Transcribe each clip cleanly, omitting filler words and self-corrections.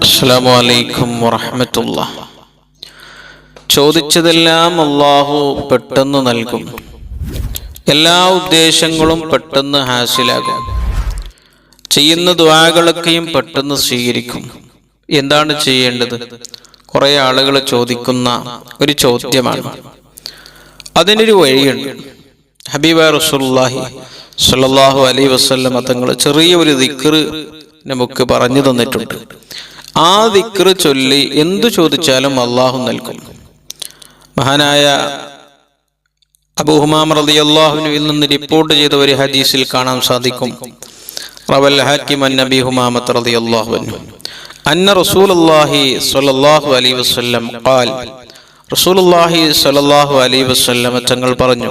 അസ്സലാമു അലൈക്കും വറഹ്മത്തുള്ളാഹി. ചോദിച്ചതെല്ലാം അല്ലാഹു പെട്ടെന്ന് നൽകും. എല്ലാ ഉദ്ദേശങ്ങളും പെട്ടെന്ന് ഹാസിലാകും. ചെയ്യുന്ന ദുആകളൊക്കെയും പെട്ടെന്ന് സ്വീകരിക്കും. എന്താണ് ചെയ്യേണ്ടത്? കുറെ ആളുകൾ ചോദിക്കുന്ന ഒരു ചോദ്യമാണ്. അതിനൊരു വഴിയുണ്ട്. ഹബീബായ റസൂലുള്ളാഹി സ്വല്ലല്ലാഹു അലൈഹി വസല്ലം തങ്ങൾ ചെറിയ ഒരു ദിക്ർ നമുക്ക് പറഞ്ഞു തന്നിട്ടുണ്ട്. ആ ദിക്ർ ചൊല്ലി എന്തു ചോദിച്ചാലും അള്ളാഹു നൽകും. മഹാനായ അബൂ ഹുമാമ റളിയല്ലാഹു അൻഹുവിൽ നിന്ന് റിപ്പോർട്ട് ചെയ്ത ഒരു ഹദീസിൽ കാണാൻ സാധിക്കും. റവൽ ഹാക്കിം അൻ നബി ഹുമാമ റളിയല്ലാഹു അൻഹു അന്ന റസൂലുള്ളാഹി സ്വല്ലല്ലാഹു അലൈഹി വസല്ലം ഖാൽ, റസൂലുള്ളാഹി സ്വല്ലല്ലാഹു അലൈഹി വസല്ലം തങ്ങൾ പറഞ്ഞു,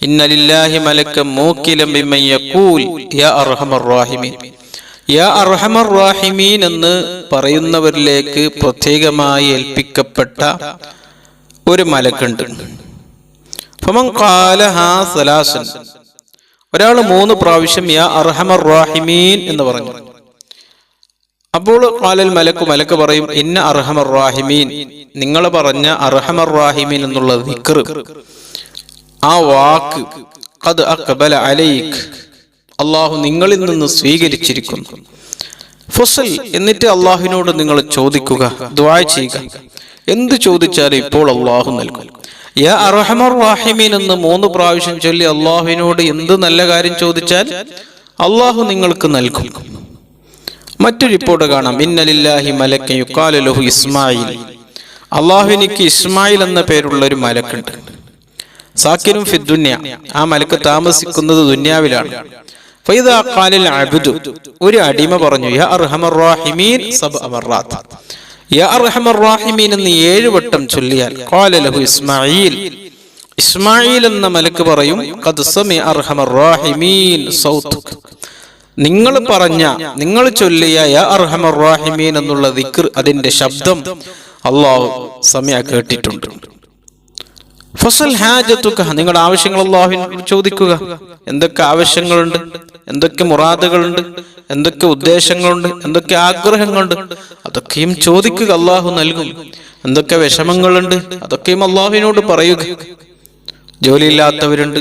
ഇന്ന ലില്ലാഹി മലക്കൻ മൂക്കിലൻ ബിമൻ യഖൂൽ യാ അർഹമർ റഹീമീൻ. യാ അർഹമർ റഹീമീൻ എന്ന് പറയുന്നവരിലേക്ക് പ്രത്യേകമായി ഏൽപ്പിക്കപ്പെട്ട ഒരു മലക്കുണ്ട്. ഫമൻ ഖാലഹാ സലാസൻ, ഒരാൾ 3 പ്രാവശ്യം യാ അർഹമർ റഹീമീൻ എന്ന് പറഞ്ഞു. അപ്പോൾ ഖാലൽ മലക്ക്, മലക്ക് പറയും, ഇന്ന അർഹമർ റഹീമീൻ, നിങ്ങൾ പറഞ്ഞ അർഹമർ റഹീമീൻ എന്നുള്ള ദിക്ർ, ആ വാക്ക്, ഖദ് അഖ്ബല അലൈക്, അള്ളാഹു നിങ്ങളിൽ നിന്ന് സ്വീകരിച്ചിരിക്കുന്നു. ഫസൽ, എന്നിട്ട് അള്ളാഹുവിനോട് നിങ്ങൾ ചോദിക്കുക, ദുആ ചെയ്യുക. എന്ത് ചോദിച്ചാലും ഇപ്പോൾ അള്ളാഹു നൽകും. യാ അർഹമർ റഹീമീൻ എന്ന് 3 പ്രാവശ്യം ചൊല്ലി അള്ളാഹുവിനോട് എന്ത് നല്ല കാര്യം ചോദിച്ചാൽ അള്ളാഹു നിങ്ങൾക്ക് നൽകും. മറ്റൊരു റിപ്പോർട്ട് കാണാം, ഇന്ന ലില്ലാഹി മലക്കൻ യുഖാലു ലഹു ഇസ്മായിൽ, അള്ളാഹുവിനിക്ക് ഇസ്മായിൽ എന്ന പേരുള്ള ഒരു മലക്കുണ്ട്. സാക്കിനും ഫി ദുനിയ, ആ മലക്ക് താമസിക്കുന്നത് ദുനിയാവിലാണ്. ഫൈദാ ഖാലൽ അബ്ദു, ഒരു അടിമ പറഞ്ഞു, യാ അർഹമർ റഹീമീൻ സബ്അ മർറാത്ത്, യാ അർഹമർ റഹീമീൻ എന്ന് 7 വട്ടം ചൊല്ലിയാൽ, ഖാല ലഹു ഇസ്മായിൽ, ഇസ്മായിൽ എന്ന മലക്ക് പറയും, ഖദ് സമി അർഹമർ റഹീമീൻ സൗതുക, നിങ്ങൾ പറഞ്ഞ, നിങ്ങൾ ചൊല്ലിയ യാ അർഹമർ റഹീമീൻ എന്നുള്ള ദിക്ർ, അതിന്റെ ശബ്ദം അല്ലാഹു സമയ കേട്ടിട്ടുണ്ട്. ഫസൽ ഹാജത്തുക, നിങ്ങളുടെ ആവശ്യങ്ങൾ അല്ലാഹുവിനോട് ചോദിക്കുക. എന്തൊക്കെ ആവശ്യങ്ങളുണ്ട്, എന്തൊക്കെ മുറാദുകളുണ്ട്, എന്തൊക്കെ ഉദ്ദേശങ്ങളുണ്ട്, എന്തൊക്കെ ആഗ്രഹങ്ങളുണ്ട്, അതൊക്കെയും ചോദിക്കുക, അല്ലാഹു നൽകും. എന്തൊക്കെ വിഷമങ്ങളുണ്ട്, അതൊക്കെയും അല്ലാഹുവിനോട് പറയുക. ജോലിയില്ലാത്തവരുണ്ട്,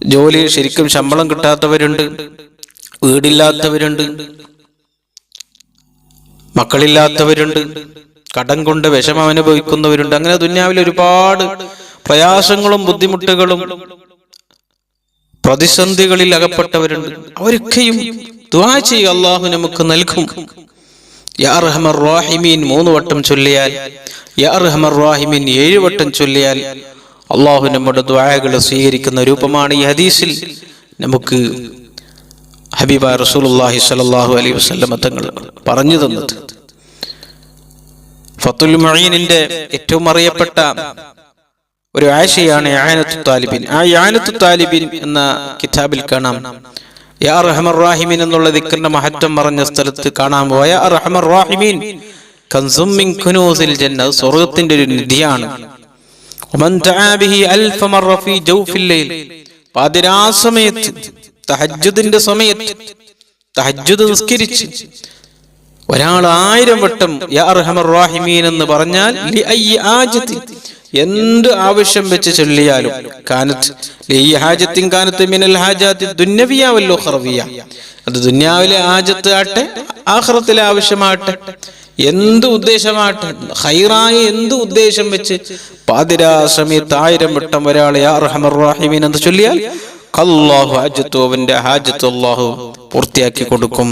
ജോലി ശരിക്കും ശമ്പളം കിട്ടാത്തവരുണ്ട്, വീടില്ലാത്തവരുണ്ട്, മക്കളില്ലാത്തവരുണ്ട്, കടം കൊണ്ട് വിഷമം അനുഭവിക്കുന്നവരുണ്ട്. അങ്ങനെ ദുനിയാവിൽ ഒരുപാട് പ്രയാസങ്ങളും ബുദ്ധിമുട്ടുകളും പ്രതിസന്ധികളിൽ അകപ്പെട്ടവരുണ്ട്. അവരൊക്കെയും ദുആ ചെയ്യുക, അല്ലാഹു നമുക്ക് നൽകും. യാ അർഹമർ റഹീമീൻ 3 വട്ടം ചൊല്ലിയാൽ, യാ അർഹമർ റഹീമീൻ 7 വട്ടം ചൊല്ലിയാൽ അല്ലാഹു നമ്മുടെ ദുആകൾ സ്വീകരിക്കുന്ന രൂപമാണ് ഈ ഹദീസിൽ നമുക്ക് ഹബീബായ റസൂലുള്ളാഹി സ്വല്ലല്ലാഹു അലൈഹി വസല്ലം തങ്ങൾ പറഞ്ഞു തന്നത്. ഫത്തുൽ മുഈനിന്റെ ഏറ്റവും അറിയപ്പെട്ട ഒരു ആശയാണ് ഇആനത്തു താലിബീൻ. ആ ഇആനത്തു താലിബീൻ എന്ന കിതാബിൽ കാണാം, യാ അർഹമർ റഹീമീൻ എന്നുള്ള ദിക്റിന്റെ മഹത്വം പറഞ്ഞ സ്ഥലത്ത് കാണാം, യാ അർഹമർ റഹീമീൻ കൻസും മിൻ കുനൂസിൽ ജന്ന, സ്വർഗ്ഗത്തിന്റെ ഒരു നിധിയാണ്. വമൻ തആ ബിഹി അൽഫ മർറ ഫീ ജൗഫിൽ ലൈൽ, പാതിരാ സമയത്ത്, തഹജ്ജുദിന്റെ സമയത്ത്, തഹജ്ജുദ് നിസ്കരിച്ച് ഒരാൾ 1000 വട്ടം യാ അർഹമർ റഹീമീൻ എന്ന് പറഞ്ഞാൽ, ലി അയ്യി ആജത്തി, എന്ത് ആവശ്യം വെച്ച് ചൊല്ലിയാലും, കാനത്ത് ലി ഹാജത്തിൻ കാനത്ത് മിനൽ ഹാജാത്തി ദുനിയവിയ വൽ ഉഖറവിയ, അത് ദുനിയാവിലെ ഹാജത്ത് ആട്ടെ, ആഖിറത്തിലെ ആവശ്യമാട്ടെ, എന്ത് ഉദ്ദേശമാട്ടെ, ഖൈറായ എന്ത് ഉദ്ദേശം വെച്ച് പാതിരാ സമയത്ത് 1000 വട്ടം ഒരാൾ യാ അർഹമർ റഹീമീൻ എന്ന് ചൊല്ലിയാൽ അല്ലാഹു ഹാജത്തു, അവന്റെ ഹാജത്ത് അല്ലാഹു പൂർത്തിയാക്കി കൊടുക്കും.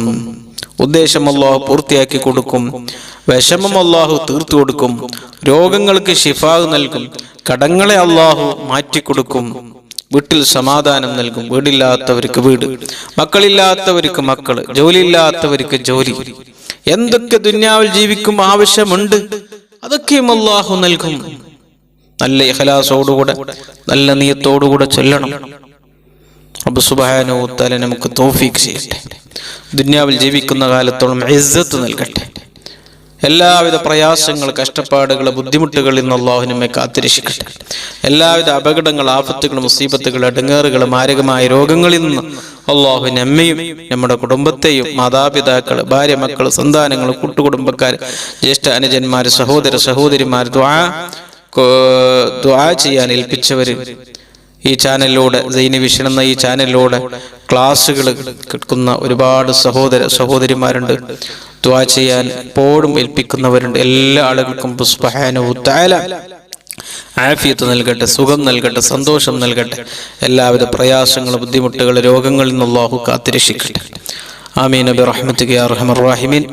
ഉദ്ദേശം അല്ലാഹു പൂർത്തിയാക്കി കൊടുക്കും. വിഷമം അല്ലാഹു തീർത്തു കൊടുക്കും. രോഗങ്ങൾക്ക് ശിഫാ നൽകും. കടങ്ങളെ അല്ലാഹു മാറ്റിക്കൊടുക്കും. വീട്ടിൽ സമാധാനം നൽകും. വീടില്ലാത്തവർക്ക് വീട്, മക്കളില്ലാത്തവർക്ക് മക്കള്, ജോലിയില്ലാത്തവർക്ക് ജോലി, എന്തൊക്കെ ദുനിയാവിൽ ജീവിക്കും ആവശ്യമുണ്ട് അതൊക്കെയും അല്ലാഹു നൽകും. നല്ല ഇഖ്ലാസോടുകൂടെ, നല്ല നിയത്തോടുകൂടെ ചൊല്ലണം. റബ്ബ് സുബ്ഹാനഹു വ തആല നമുക്ക് തൗഫീഖ് ചെയ്യട്ടെ. ദുനിയാവിൽ ജീവിക്കുന്ന കാലത്തോളം ഇസ്സത്ത് നൽകട്ടെ. എല്ലാവിധ പ്രയാസങ്ങൾ, കഷ്ടപ്പാടുകൾ, ബുദ്ധിമുട്ടുകളിൽ നിന്ന് അല്ലാഹു നമ്മെ കാത്തുരക്ഷിക്കട്ടെ. എല്ലാവിധ അപകടങ്ങൾ, ആഫത്തുകൾ, മുസീബത്തുകൾ, ഇടങ്ങേറുകൾ, മാരകമായ രോഗങ്ങളിൽ നിന്ന് അള്ളാഹു നമ്മയും നമ്മുടെ കുടുംബത്തെയും മാതാപിതാക്കൾ, ഭാര്യ, മക്കൾ, സന്താനങ്ങൾ, കൂട്ടുകുടുംബക്കാർ, ജ്യേഷ്ഠ അനുജന്മാർ, സഹോദര സഹോദരിമാർ, ദുആ ചെയ്യാൻ ഏൽപ്പിച്ചവർ, ഈ ചാനലിലൂടെ സൈനവിഷൻ എന്ന ഈ ചാനലിലൂടെ ക്ലാസ്സുകൾ കേൾക്കുന്ന ഒരുപാട് സഹോദര സഹോദരിമാരുണ്ട്. ദുആ ചെയ്യാൻ എപ്പോഴും ഏൽപ്പിക്കുന്നവരുണ്ട്. എല്ലാ ആളുകൾക്കും സുബ്ഹാനഹു തആല ആഫിയത്ത് നൽകട്ടെ, സുഖം നൽകട്ടെ, സന്തോഷം നൽകട്ടെ. എല്ലാവിധ പ്രയാസങ്ങൾ, ബുദ്ധിമുട്ടുകൾ, രോഗങ്ങളിൽ നിന്ന് അല്ലാഹു കാത്തുരക്ഷിക്കട്ടെ. ആമീൻ ബിറഹ്മതിക യാ അർഹമർ റഹീമീൻ.